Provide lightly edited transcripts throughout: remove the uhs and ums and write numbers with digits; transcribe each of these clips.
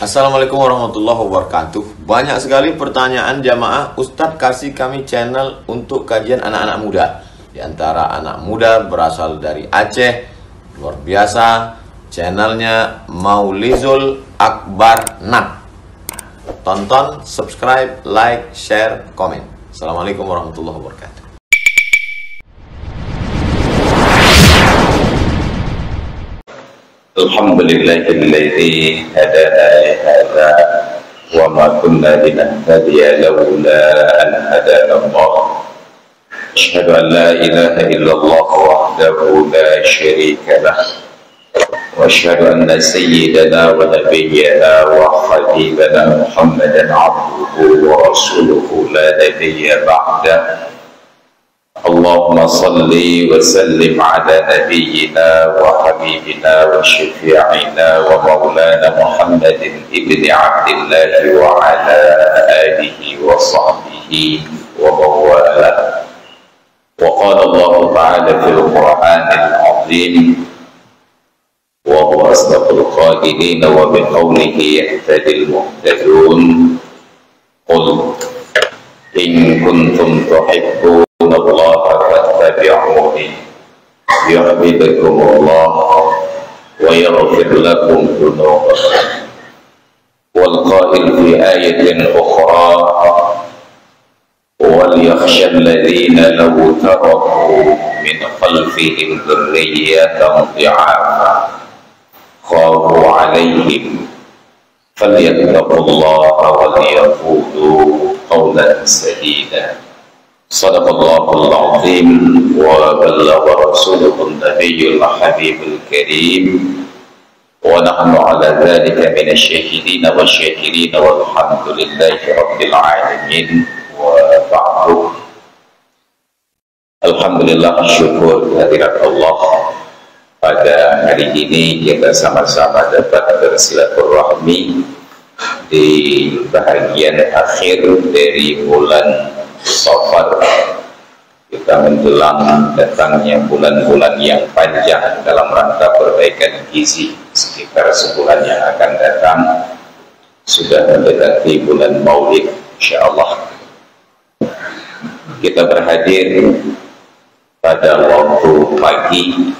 Assalamualaikum warahmatullahi wabarakatuh. Banyak sekali pertanyaan jamaah, Ustadz kasih kami channel untuk kajian anak-anak muda. Di antara anak muda berasal dari Aceh, luar biasa, channelnya Maulizul Akbar Nak. Tonton, subscribe, like, share, komen. Assalamualaikum warahmatullahi wabarakatuh. Alhamdulillahilladzi hadana li hadza wa ma kunna linahtadiya laula an hadana Allah. Asyhadu an la ilaha illallah wahdahu la syarika lah. Wa asyhadu anna sayyidana wa nabiyyana wa habibana Muhammadan abduhu wa rasuluhu la nabiyya ba'dah. Allahumma salli wa sallim ala nabiyyina wa habibina wa syafi'ina wa maulana Muhammadin ibni Abdillah wa ala alihi wa sahbihi wa mawala. Wa qala Allah ta'ala fil Qur'anil azim wa huwa asdaqul qailin wa bi qawlihi yahtadil muhtadun. Qul in kuntum tuhibbun Allah fattabi'uni yuhibbukum Allah wa yaghfir lakum dhunubakum. Wal qa'il fi ayatin ukhra wal yakhsha alladhina law taraku min khalfihim dhurriyyatan dhi'afa khafu 'alayhim falyattaqullaha wal yaqulu qawlan sadida. Sadaqallahul azim wa ballagha rasulul nabiyul habibul karim wa nahnu ala dhalika minasy syahidin wa syakirin walhamdulillahi rabbil alamin wa ba'du. Alhamdulillah, syukur hadirat Allah, pada hari ini kita sama-sama dapat bersilaturahmi di bahagian akhir dari bulan Safar. Kita menjelang datangnya bulan-bulan yang panjang dalam rangka perbaikan gizi. Sekitar sebulan yang akan datang sudah mendekati bulan Maulid, insyaallah. Kita berhadir pada waktu pagi.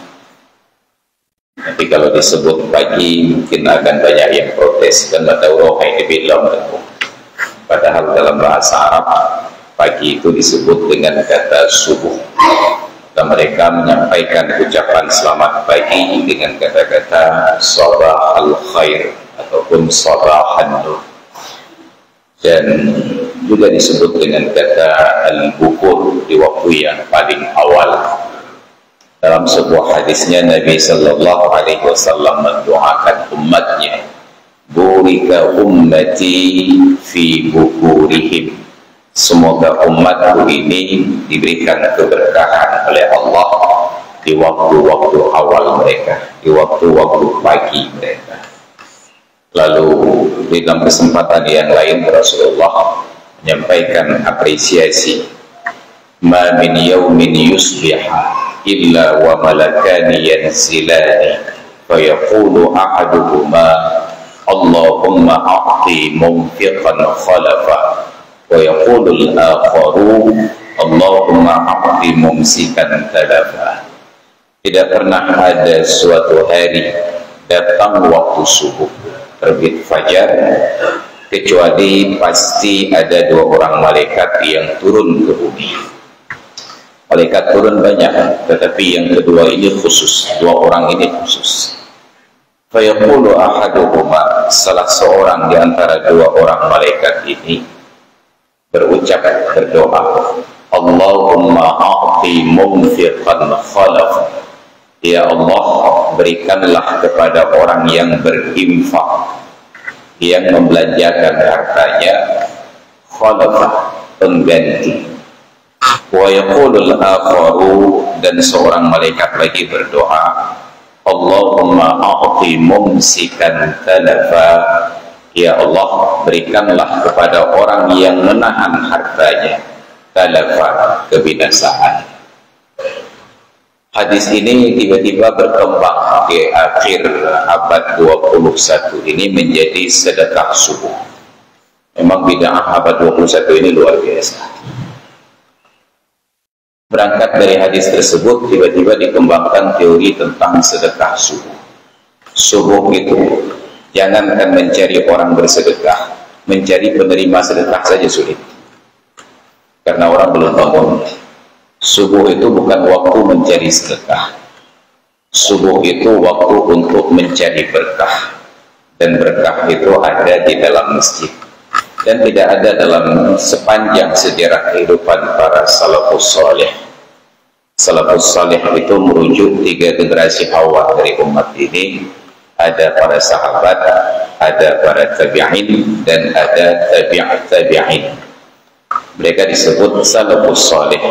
Tapi kalau disebut pagi mungkin akan banyak yang protes dan madauroh ini bilang. Padahal dalam bahasa Arab pagi itu disebut dengan kata subuh, dan mereka menyampaikan ucapan selamat pagi dengan kata-kata sabah al-khair ataupun sabah an-nur, dan juga disebut dengan kata al-bukur di waktu yang paling awal. Dalam sebuah hadisnya Nabi sallallahu alaihi wasallam mendoakan umatnya, burika ummati fi bukurihim, semoga umatku ini diberikan keberkahan oleh Allah di waktu-waktu awal mereka, di waktu-waktu pagi mereka. Lalu di dalam kesempatan yang lain Rasulullah menyampaikan apresiasi, ma min yaumin yusbiha illa wa malakani yanzilani fa yaqulu ahaduhuma Allahumma a'ti munfiqan khalafa wa yaqulul akharu Allahumma a'ti mumsikan talafa. Tidak pernah ada suatu hari datang waktu subuh terbit fajar kecuali pasti ada dua orang malaikat yang turun ke bumi. Malaikat turun banyak, tetapi yang kedua ini khusus, dua orang ini khusus. Fa yaqulu ahaduhuma, salah seorang di antara dua orang malaikat ini berucap, berdoa, Allahumma a'ti munfiqan khalaf, ya Allah, berikanlah kepada orang yang berinfak, yang membelanjakan hartanya, khalaf, pengganti. Wa yaqulul akharu, dan seorang malaikat lagi berdoa, Allahumma a'ti mumsikan talafa, ya Allah, berikanlah kepada orang yang menahan hartanya, talafa, kebinasaan. Hadis ini tiba-tiba berkembang di akhir abad 21 ini menjadi sedekah subuh. Memang bid'ah abad 21 ini luar biasa. Berangkat dari hadis tersebut, tiba-tiba dikembangkan teori tentang sedekah subuh. Subuh itu jangankan mencari orang bersedekah, mencari penerima sedekah saja sulit, karena orang belum bangun. Subuh itu bukan waktu mencari sedekah. Subuh itu waktu untuk mencari berkah, dan berkah itu ada di dalam masjid, dan tidak ada dalam sepanjang sejarah kehidupan para salafus saleh. Salafus saleh itu merujuk 3 generasi awal dari umat ini. Ada para sahabat, ada para tabi'in, dan ada tabi'in. Mereka disebut salafus saleh.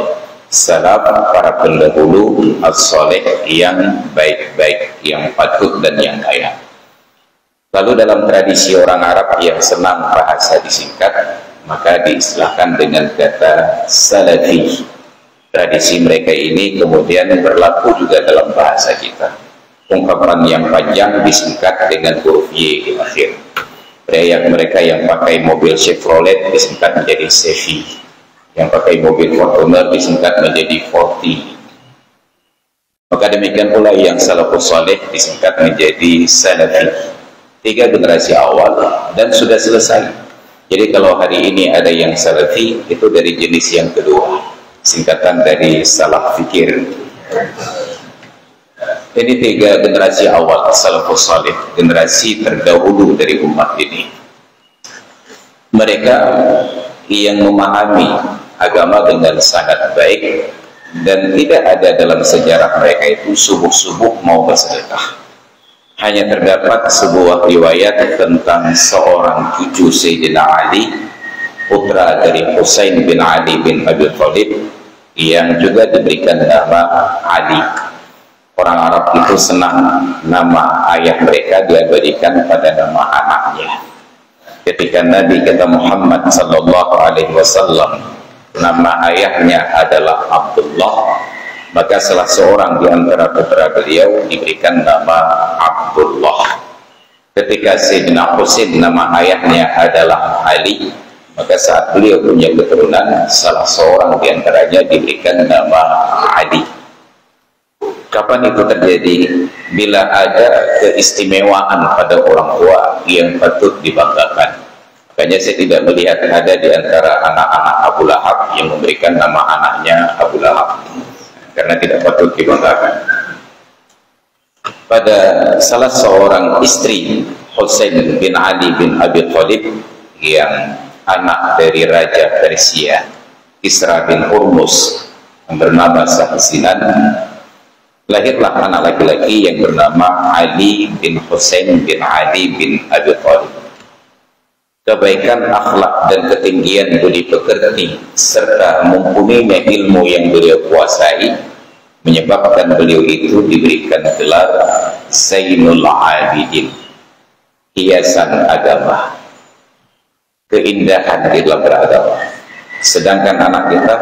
Salaf para pendahulu, as-saleh yang baik-baik, yang patut dan yang kaya. Lalu dalam tradisi orang Arab yang senang bahasa disingkat, maka diistilahkan dengan kata salafi. Tradisi mereka ini kemudian berlaku juga dalam bahasa kita. Ungkapan yang panjang disingkat dengan huruf Y di akhir. Mereka yang pakai mobil Chevrolet disingkat menjadi Chevy. Yang pakai mobil Fortuner disingkat menjadi Forti. Maka demikian pula yang salafus saleh disingkat menjadi salafi. 3 generasi awal dan sudah selesai. Jadi kalau hari ini ada yang salafi, itu dari jenis yang kedua, singkatan dari salaf fikir. Jadi 3 generasi awal salafus saleh, generasi terdahulu dari umat ini. Mereka yang memahami agama dengan sangat baik, dan tidak ada dalam sejarah mereka itu subuh-subuh mau bersedekah. Hanya terdapat sebuah riwayat tentang seorang cucu Sayyidina Ali, putra dari Husain bin Ali bin Abi Thalib, yang juga diberikan nama Ali. Orang Arab itu senang nama ayah mereka diabadikan pada nama anaknya. Ketika Nabi kita Muhammad sallallahu alaihi wasallam nama ayahnya adalah Abdullah, maka salah seorang di antara putra beliau diberikan nama Abdullah. Ketika Sayyidina Husain nama ayahnya adalah Ali, maka saat beliau punya keturunan, salah seorang di antaranya diberikan nama Ali. Kapan itu terjadi? Bila ada keistimewaan pada orang tua yang patut dibanggakan. Makanya saya tidak melihat ada di antara anak-anak Abu Lahab yang memberikan nama anaknya Abu Lahab, karena tidak patut dibanggakan. Pada salah seorang istri Husain bin Ali bin Abi Thalib, yang anak dari Raja Persia Kisra bin Hormuz, yang bernama Sahsinan, lahirlah anak laki-laki yang bernama Ali bin Husain bin Ali bin Abi Thalib. Kebaikan akhlak dan ketinggian budi pekerti serta mumpuninya ilmu yang beliau kuasai menyebabkan beliau itu diberikan gelar Zainul Abidin, hiasan agama, keindahan di dalam beragama. Sedangkan anak kita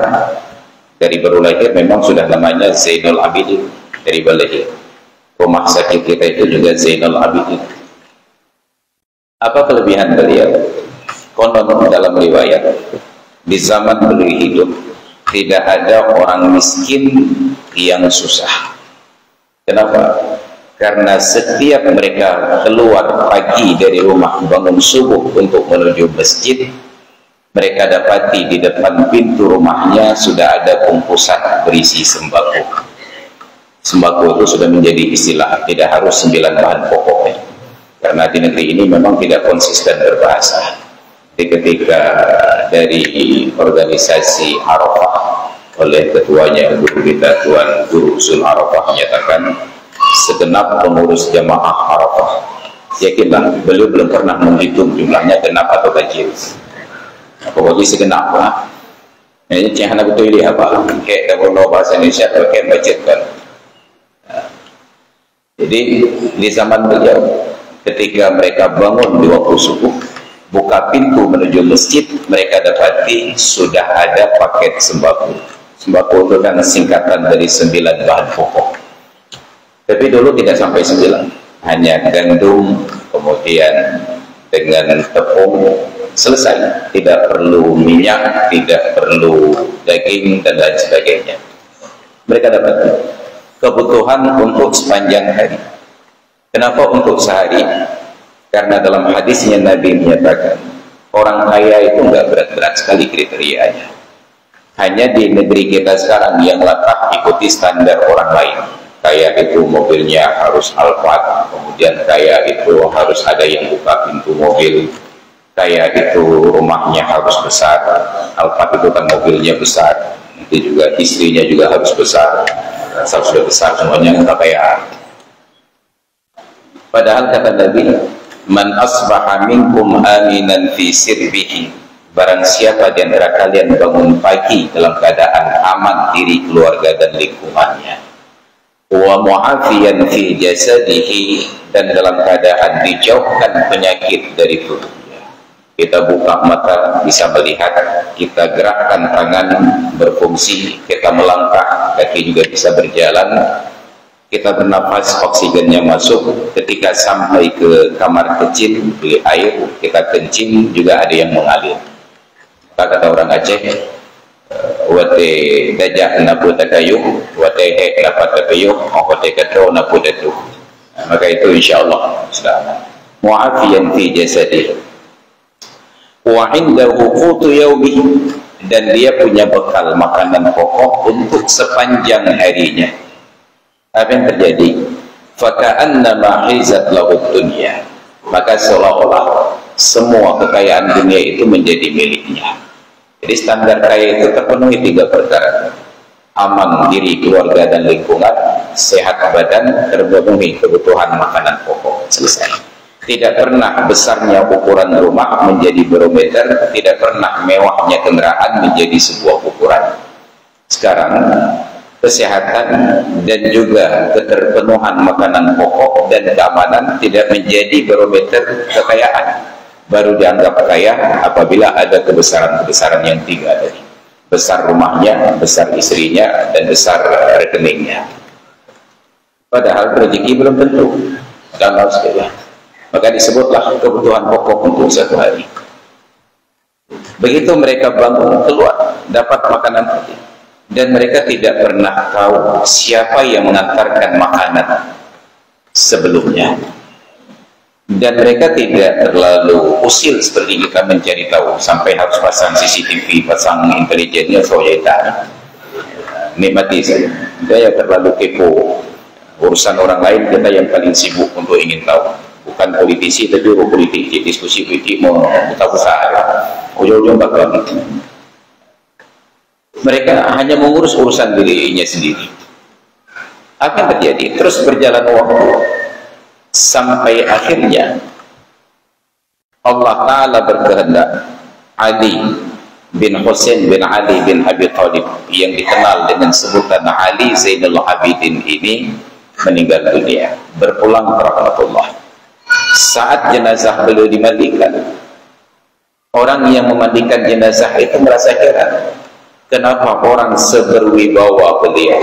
dari baru lahir memang sudah namanya Zainul Abidin dari lahir. Rumah sakit kita itu juga Zainul Abidin. Apa kelebihan beliau? Konon dalam riwayat, di zaman beliau hidup tidak ada orang miskin yang susah. Kenapa? Karena setiap mereka keluar pagi dari rumah bangun subuh untuk menuju masjid, mereka dapati di depan pintu rumahnya sudah ada bungkusan berisi sembako. Sembako itu sudah menjadi istilah, tidak harus 9 bahan pokoknya. Karena di negeri ini memang tidak konsisten berbahasa. Jadi ketika dari organisasi Arafah oleh ketuanya guru kita Tuan Guru Zul Arafah menyatakan segenap pengurus jamaah Arafah, yakinlah beliau belum pernah menghitung jumlahnya genap atau ganjil. Pokoknya segenap lah. Ini cahana betul ini apa? Kayak kalau bahasa Indonesia pakai macet kan. Jadi di zaman beliau, ketika mereka bangun di waktu subuh, buka pintu menuju masjid, mereka dapati sudah ada paket sembako, Sembako itu kan singkatan dari 9 bahan pokok. Tapi dulu tidak sampai 9, hanya gandum, kemudian dengan tepung, selesai. Tidak perlu minyak, tidak perlu daging, dan lain sebagainya. Mereka dapat kebutuhan untuk sepanjang hari. Kenapa untuk sehari? Karena dalam hadisnya Nabi menyatakan, orang kaya itu nggak berat-berat sekali kriterianya. Hanya di negeri kita sekarang yang latah ikuti standar orang lain. Kaya itu mobilnya harus Alphard, kemudian kaya itu harus ada yang buka pintu mobil, kaya itu rumahnya harus besar, Alphard itu kan mobilnya besar, itu juga istrinya juga harus besar, asal sudah besar semuanya kekayaan. Padahal kata Nabi, man asbaha minkum aminan fi sirbihi, barang siapa di antara kalian bangun pagi dalam keadaan aman diri, keluarga, dan lingkungannya, wa mu'afiyan fi jasadihi, dan dalam keadaan dijauhkan penyakit dari tubuhnya. Kita buka mata bisa melihat, kita gerakkan tangan berfungsi, kita melangkah, kaki juga bisa berjalan, kita bernafas, oksigennya masuk. Ketika sampai ke kamar kecil beli air, kita kencing juga ada yang mengalir. Kata orang Aceh, wate dajak napu takayuh, wate hek dapat takayuh, wate katro napu datuh. Maka itu insya Allah sudah mu'afiyan fi jasadihi wa indahu qutu yaumih, dan dia punya bekal makanan pokok untuk sepanjang harinya. Apa yang terjadi? Faka'annama hizat lahu dunya, maka seolah-olah semua kekayaan dunia itu menjadi miliknya. Jadi standar kaya itu terpenuhi 3 perkara: aman diri, keluarga, dan lingkungan; sehat badan, terpenuhi kebutuhan makanan pokok, selesai. Tidak pernah besarnya ukuran rumah menjadi barometer, tidak pernah mewahnya kendaraan menjadi sebuah ukuran. Sekarang kesehatan dan juga keterpenuhan makanan pokok dan keamanan tidak menjadi barometer kekayaan. Baru dianggap kaya apabila ada kebesaran-kebesaran yang 3 tadi: besar rumahnya, besar istrinya, dan besar rekeningnya. Padahal rezeki belum tentu, dan harus sekalian. Maka disebutlah kebutuhan pokok untuk satu hari. Begitu mereka bangun, keluar, dapat makanan tadi, dan mereka tidak pernah tahu siapa yang mengantarkan makanan sebelumnya. Dan mereka tidak terlalu usil seperti kita mencari tahu sampai harus pasang CCTV, pasang intelijennya, soalnya nikmati saja. Kita terlalu kepo urusan orang lain, kita yang paling sibuk untuk ingin tahu. Bukan politisi, tapi politik, diskusi politik mau tahu usaha ujung-ujung bakal gitu. Mereka hanya mengurus urusan dirinya sendiri. Apa yang terjadi? Terus berjalan waktu sampai akhirnya Allah Ta'ala berkehendak Ali bin Husain bin Ali bin Abi Thalib, yang dikenal dengan sebutan Ali Zainul Abidin, ini meninggal dunia, berpulang ke rahmatullah. Saat jenazah beliau dimandikan, orang yang memandikan jenazah itu merasa heran, kenapa orang seberwibawa beliau,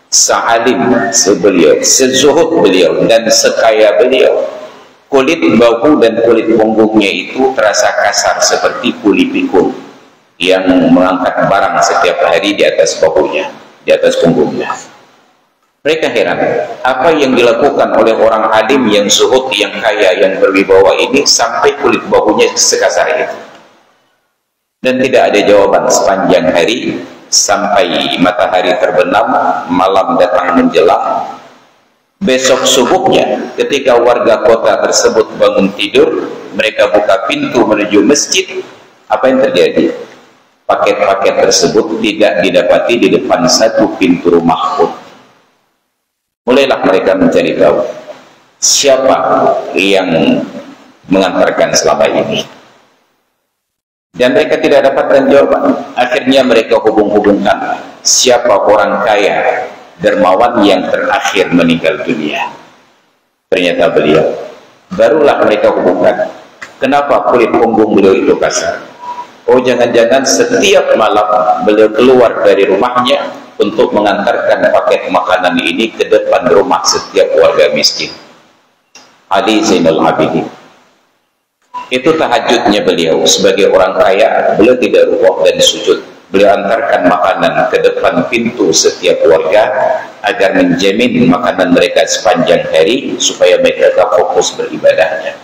sealim sebeliau, sezuhud beliau, dan sekaya beliau, kulit bahu dan kulit punggungnya itu terasa kasar seperti kulit pikul yang mengangkat barang setiap hari di atas bahunya, di atas punggungnya. Mereka heran, apa yang dilakukan oleh orang alim yang zuhud, yang kaya, yang berwibawa ini sampai kulit bahunya sekasar itu. Dan tidak ada jawaban sepanjang hari, sampai matahari terbenam, malam datang menjelang. Besok subuhnya, ketika warga kota tersebut bangun tidur, mereka buka pintu menuju masjid. Apa yang terjadi? Paket-paket tersebut tidak didapati di depan satu pintu rumah pun. Mulailah mereka mencari tahu siapa yang mengantarkan selama ini, dan mereka tidak dapatkan jawaban. Akhirnya mereka hubung-hubungkan siapa orang kaya dermawan yang terakhir meninggal dunia. Ternyata beliau. Barulah mereka hubungkan, kenapa kulit punggung beliau itu kasar, Oh, jangan-jangan setiap malam beliau keluar dari rumahnya untuk mengantarkan paket makanan ini ke depan rumah setiap warga miskin. Ali Zainal Abidin. Itu tahajudnya beliau sebagai orang kaya. Beliau tidak rukuk dan sujud. Beliau antarkan makanan ke depan pintu setiap warga agar menjamin makanan mereka sepanjang hari supaya mereka fokus beribadahnya.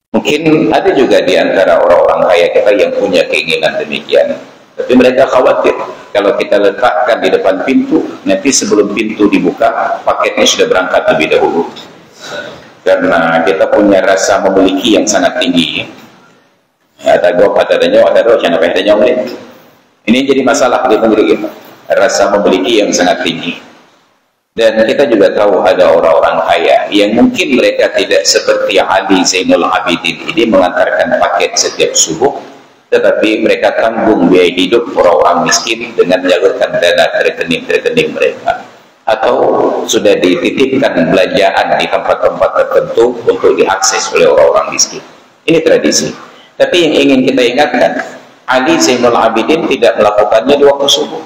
Mungkin ada juga di antara orang-orang kaya kita yang punya keinginan demikian, tapi mereka khawatir kalau kita letakkan di depan pintu, nanti sebelum pintu dibuka paketnya sudah berangkat lebih dahulu, karena kita punya rasa memiliki yang sangat tinggi. Ini jadi masalah di negeri kita, rasa memiliki yang sangat tinggi. Dan kita juga tahu ada orang-orang kaya yang mungkin mereka tidak seperti Ali Zainul Abidin ini mengantarkan paket setiap subuh, tetapi mereka tanggung biaya hidup orang-orang miskin dengan menyalurkan dana rekening mereka, atau sudah dititipkan belanjaan di tempat-tempat tertentu untuk diakses oleh orang-orang miskin. Ini tradisi. Tapi yang ingin kita ingatkan, Ali Zainul Abidin tidak melakukannya di waktu subuh.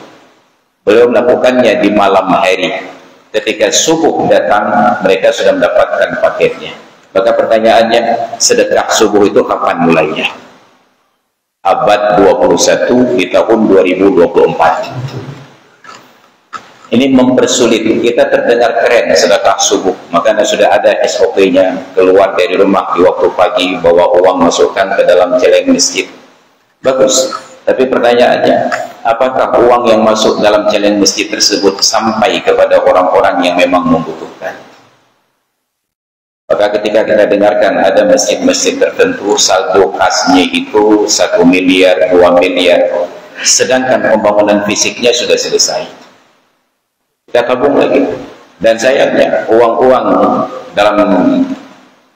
Beliau melakukannya di malam hari. Ketika subuh datang, mereka sudah mendapatkan paketnya. Maka pertanyaannya, sedekah subuh itu kapan mulainya? Abad 21 di tahun 2024. Ini mempersulit. Kita terdengar keren sedekah subuh, makanya sudah ada SOP-nya. Keluar dari rumah di waktu pagi, bawa uang masukkan ke dalam celeng masjid. Bagus. Tapi pertanyaannya, apakah uang yang masuk dalam celeng masjid tersebut sampai kepada orang-orang yang memang membutuhkan? Maka ketika kita dengarkan ada masjid-masjid tertentu saldo kasnya itu 1 miliar, 2 miliar, sedangkan pembangunan fisiknya sudah selesai. Kita tabung lagi. Dan sayangnya uang-uang dalam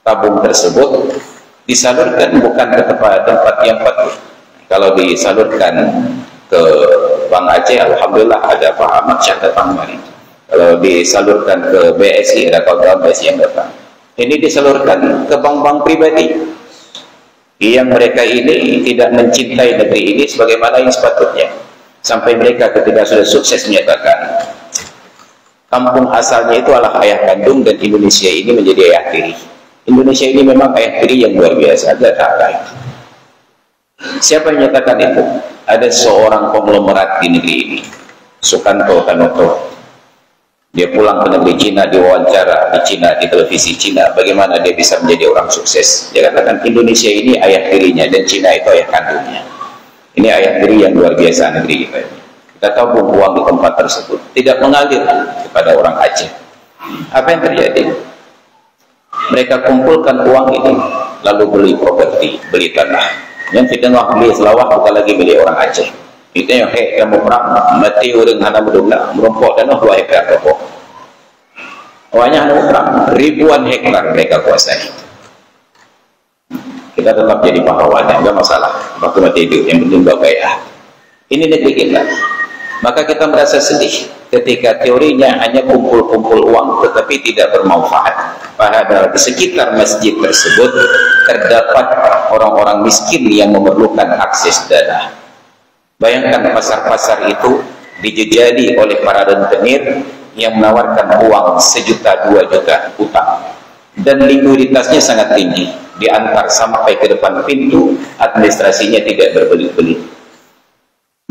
tabung tersebut disalurkan bukan ke tempat yang patut. Kalau disalurkan ke Bank Aceh, alhamdulillah ada Pak Ahmad Syah datang kemarin. Kalau disalurkan ke BSI, ada kawan-kawan BSI yang datang. Ini disalurkan ke bank-bank pribadi yang mereka ini tidak mencintai negeri ini sebagaimana yang sepatutnya, sampai mereka ketika sudah sukses menyatakan kampung asalnya itu adalah ayah kandung dan Indonesia ini menjadi ayah tiri. Indonesia ini memang ayah tiri yang luar biasa, ada tak lain. Siapa yang menyatakan itu? Ada seorang konglomerat di negeri ini, Sukanto Tanoto. Dia pulang ke negeri Cina, diwawancara di Cina, di televisi Cina, bagaimana dia bisa menjadi orang sukses. Dia katakan Indonesia ini ayah tirinya dan Cina itu ayah kandungnya. Ini ayah tiri yang luar biasa negeri kita. Kita tabung uang di tempat tersebut, tidak mengalir kepada orang Aceh. Apa yang terjadi? Mereka kumpulkan uang ini, lalu beli properti, beli tanah. Yang kita nak beli selawah bukan lagi milik orang Aceh. Itu yang kamu perang mati orang hana muduna merumpok dan 2 hektar pokok. Awalnya hana perang ribuan hektar mereka kuasai. Kita tetap jadi pahlawan, enggak masalah. Waktu mati hidup yang penting kaya. Ini negeri kita. Maka kita merasa sedih ketika teorinya hanya kumpul-kumpul uang tetapi tidak bermanfaat. Padahal di sekitar masjid tersebut terdapat orang-orang miskin yang memerlukan akses dana. Bayangkan pasar-pasar itu dijejali oleh para rentenir yang menawarkan uang 1 juta, 2 juta utang, dan likuiditasnya sangat tinggi, diantar sampai ke depan pintu, administrasinya tidak berbelit-belit.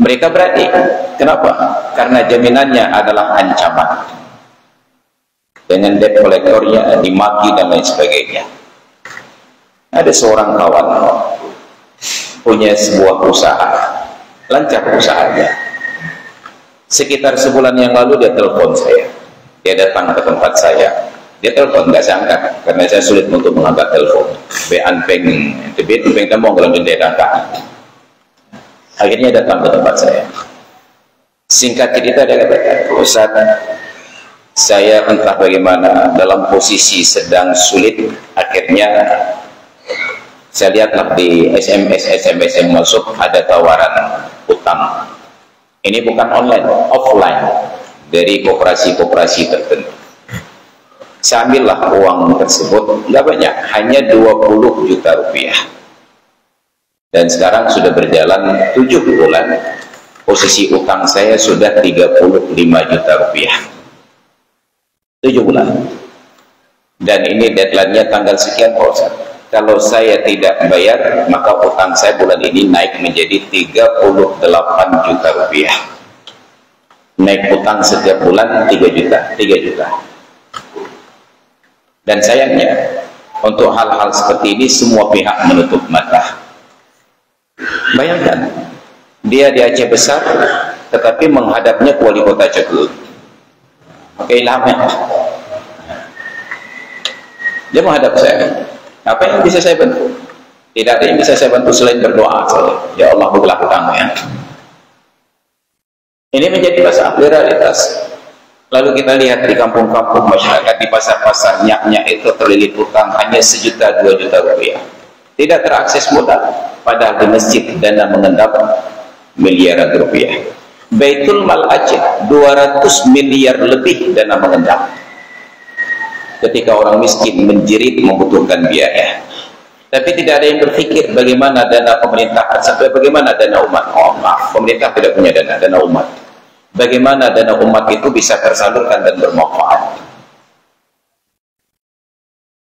Mereka berani. Kenapa? Karena jaminannya adalah ancaman. Dengan debt kolektornya dimaki dan lain sebagainya. Ada seorang kawan punya sebuah usaha, lancar usahanya. Sekitar sebulan yang lalu dia telepon saya. Dia datang ke tempat saya. Dia telepon, nggak saya angkat karena saya sulit untuk mengangkat telepon. Akhirnya datang ke tempat saya. Singkat cerita dia katakan, Ustaz, saya entah bagaimana dalam posisi sedang sulit, akhirnya saya lihatlah di SMS yang masuk ada tawaran utang. Ini bukan online, offline, dari koperasi-koperasi tertentu. Saya ambillah uang tersebut, nggak banyak, hanya 20 juta rupiah. Dan sekarang sudah berjalan 7 bulan. Posisi utang saya sudah 35 juta rupiah. 7 bulan. Dan ini deadline-nya tanggal sekian Pak Ustaz. Kalau saya tidak bayar, maka utang saya bulan ini naik menjadi 38 juta rupiah. Naik utang setiap bulan 3 juta. Dan sayangnya, untuk hal-hal seperti ini semua pihak menutup mata. Bayangkan, dia di Aceh besar, tetapi menghadapnya ke wali kota Ceku. Oke, ilhamnya. Dia menghadap saya. Apa yang bisa saya bantu? Tidak ada yang bisa saya bantu selain berdoa saja. Ya Allah, bukalah hutangmu ya. Ini menjadi masalah realitas. Lalu kita lihat di kampung-kampung masyarakat, di pasar-pasar, nyak-nyak itu terlilit hutang hanya 1 juta 2 juta rupiah. Tidak terakses modal. Padahal di masjid dana mengendap miliaran rupiah. Baitul Mal Aceh 200 miliar lebih dana mengendap. Ketika orang miskin menjerit membutuhkan biaya, tapi tidak ada yang berpikir bagaimana dana pemerintah sampai bagaimana dana umat. Oh maaf, pemerintah tidak punya dana umat. Bagaimana dana umat itu bisa tersalurkan dan bermanfaat?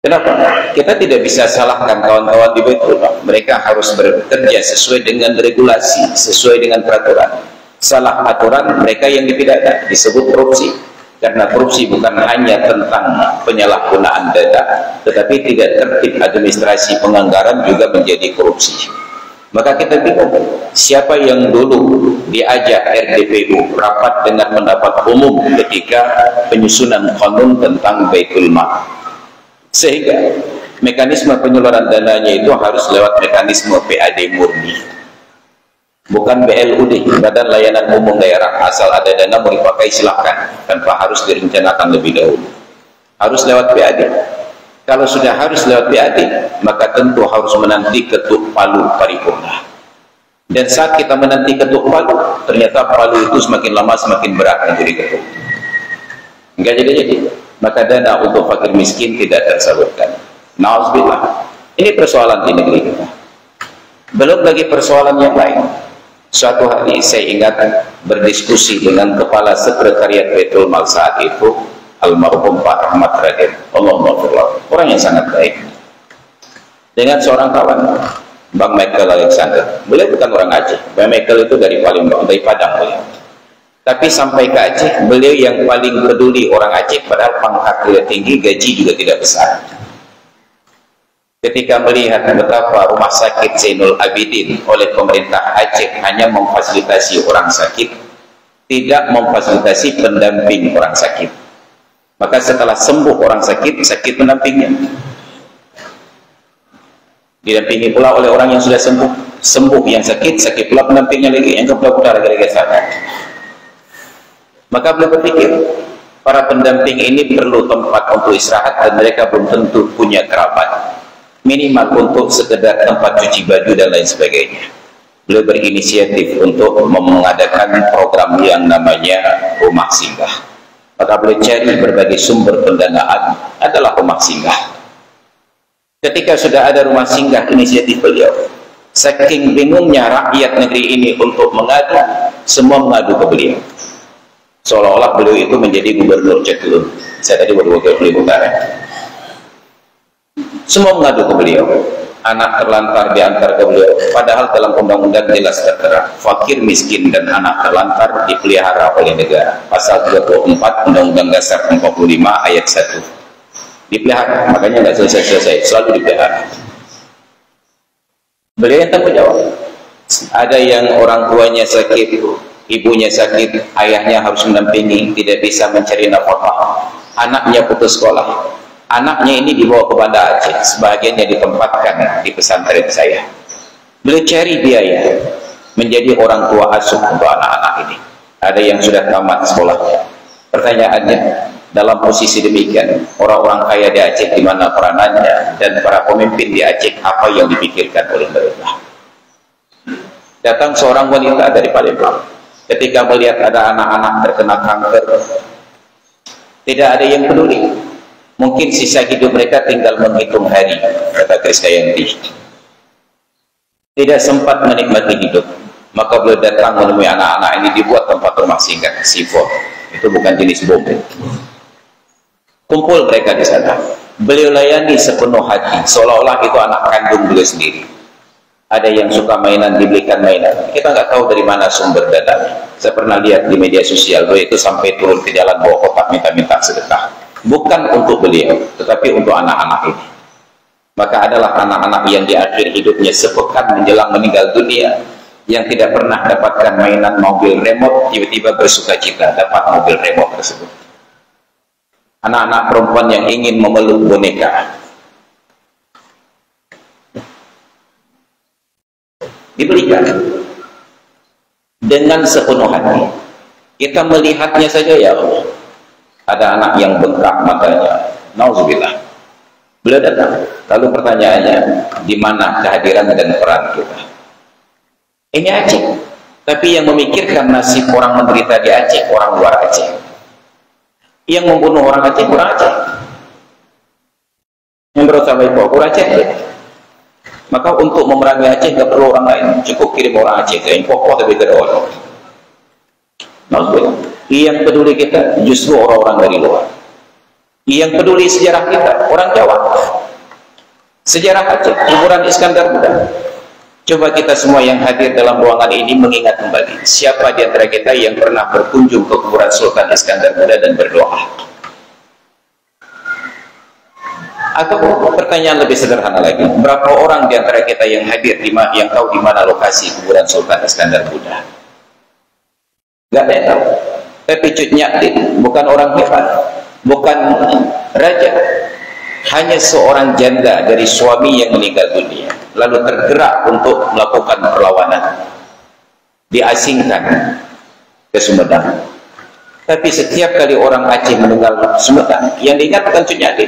Kenapa? Kita tidak bisa salahkan kawan-kawan di Baitul Mal. Mereka harus bekerja sesuai dengan regulasi, sesuai dengan peraturan. Salah aturan, mereka yang dipidana, disebut korupsi. Karena korupsi bukan hanya tentang penyalahgunaan dana, tetapi tidak tertib administrasi penganggaran juga menjadi korupsi. Maka kita bingung, siapa yang dulu diajak RDPU rapat dengan pendapat umum ketika penyusunan kanun tentang Baitul Mal. Sehingga mekanisme penyaluran dananya itu harus lewat mekanisme PAD murni. Bukan BLUD, Badan Layanan Umum Daerah. Asal ada dana mau dipakai silakan, tanpa harus direncanakan lebih dahulu. Harus lewat PAD. Kalau sudah harus lewat PAD, maka tentu harus menanti ketuk palu paripurna. Dan saat kita menanti ketuk palu, ternyata palu itu semakin lama semakin berat menjadi ketuk. Enggak jadi-jadi. Maka dana untuk fakir miskin tidak tersalurkan. Nauzubillah. Ini persoalan di negeri kita. Belum lagi persoalan yang lain. Suatu hari saya ingat berdiskusi dengan kepala sekretariat Baitul Mal saat itu, almarhum Pak Rahmat Raden, Allah, orang yang sangat baik, dengan seorang kawan, Bang Michael Alexander. Beliau bukan orang Aceh. Bang Michael itu dari Palembang, dari Padang beliau. Tapi sampai ke Aceh, beliau yang paling peduli orang Aceh, padahal pangkat tidak tinggi, gaji juga tidak besar. Ketika melihat betapa rumah sakit Zainul Abidin oleh pemerintah Aceh hanya memfasilitasi orang sakit, tidak memfasilitasi pendamping orang sakit. Maka setelah sembuh orang sakit, sakit pendampingnya. Didampingi pula oleh orang yang sudah sembuh. Sembuh yang sakit, sakit pula pendampingnya lagi. Yang kebetulan lagi sana. Maka beliau berpikir, para pendamping ini perlu tempat untuk istirahat dan mereka belum tentu punya kerabat. Minimal untuk sekedar tempat cuci baju dan lain sebagainya. Beliau berinisiatif untuk mengadakan program yang namanya rumah singgah. Maka beliau cari berbagai sumber pendanaan adalah rumah singgah. Ketika sudah ada rumah singgah, inisiatif beliau, saking bingungnya rakyat negeri ini untuk mengadu, semua mengadu ke beliau. Seolah-olah beliau itu menjadi gubernur Cekulun. Saya tadi berwakil beliau utara. Semua mengadu ke beliau. Anak terlantar diantar ke beliau. Padahal dalam undang-undang jelas tertera, fakir, miskin, dan anak terlantar dipelihara oleh negara. Pasal 34 Undang-Undang Dasar 45 ayat 1. Dipelihara, makanya nggak selesai-selesai, selalu dipelihara. Beliau yang tanggung jawab. Ada yang orang tuanya sakit, ibunya sakit, ayahnya harus mendampingi, tidak bisa mencari nafkah. Anaknya putus sekolah. Anaknya ini dibawa ke Banda Aceh, sebagiannya ditempatkan di pesantren saya. Beliau cari biaya menjadi orang tua asuh untuk anak-anak ini. Ada yang sudah tamat sekolahnya. Pertanyaannya, dalam posisi demikian, orang-orang kaya di Aceh di mana peranannya, dan para pemimpin di Aceh apa yang dipikirkan oleh mereka? Datang seorang wanita dari Palembang. Ketika melihat ada anak-anak terkena kanker, tidak ada yang peduli. Mungkin sisa hidup mereka tinggal menghitung hari, kata Krisdayanti. tidak sempat menikmati hidup, maka beliau datang menemui anak-anak ini, dibuat tempat rumah singgah, C4. Itu bukan jenis bom. Kumpul mereka di sana. Beliau layani sepenuh hati, seolah-olah itu anak kandung beliau sendiri. Ada yang suka mainan, dibelikan mainan. Kita nggak tahu dari mana sumber dananya. Saya pernah lihat di media sosial, beliau itu sampai turun ke jalan bawa kotak minta-minta sedekah. Bukan untuk beliau, tetapi untuk anak-anak ini. Maka adalah anak-anak yang di akhir hidupnya sepekan menjelang meninggal dunia, yang tidak pernah dapatkan mainan mobil remote, tiba-tiba bersuka cita dapat mobil remote tersebut. Anak-anak perempuan yang ingin memeluk boneka, diberikan dengan sepenuh hati. Kita melihatnya saja, ya Allah, ada anak yang bengkak matanya, nauzubillah. Beliau datang. Lalu pertanyaannya, di mana kehadiran dan peran kita? Ini Aceh, tapi yang memikirkan nasib orang menderita di Aceh, orang luar Aceh. Yang membunuh orang Aceh, orang Aceh. Yang berusaha itu orang Aceh. Maka untuk memerangi Aceh nggak perlu orang lain, cukup kirim orang Aceh yang kokoh tapi tidak orang. Yang peduli kita justru orang-orang dari luar. Yang peduli sejarah kita orang Jawa. Sejarah Aceh, kuburan Iskandar Muda. Coba kita semua yang hadir dalam ruangan ini mengingat kembali siapa di antara kita yang pernah berkunjung ke kuburan Sultan Iskandar Muda dan berdoa. Atau pertanyaan lebih sederhana lagi, berapa orang di antara kita yang hadir yang tahu di mana lokasi kuburan Sultan Iskandar Muda? Gak ada yang tahu. Tapi Cut Nyak bukan orang hebat, bukan raja, hanya seorang janda dari suami yang meninggal dunia, lalu tergerak untuk melakukan perlawanan, diasingkan ke Sumedang. Tapi setiap kali orang Aceh meninggal Sumedang, yang diingatkan Cut Nyak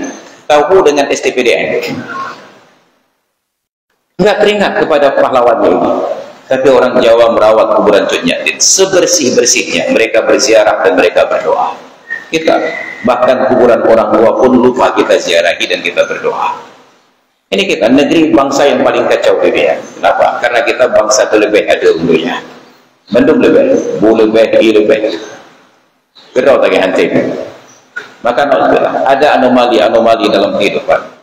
tahu dengan STPDN, nggak teringat kepada pahlawannya ini. Tapi orang Jawa merawat kuburan Cut Nyak sebersih-bersihnya, mereka berziarah dan mereka berdoa. Kita bahkan kuburan orang tua pun lupa kita ziarahi dan kita berdoa. Ini kita negeri bangsa yang paling kacau dunia. Kenapa? Karena kita bangsa terlebih ada ulunya. Mendung lebih, bu lebih, i lebih. Kedau tak hantin. Maka ada anomali-anomali dalam kehidupan.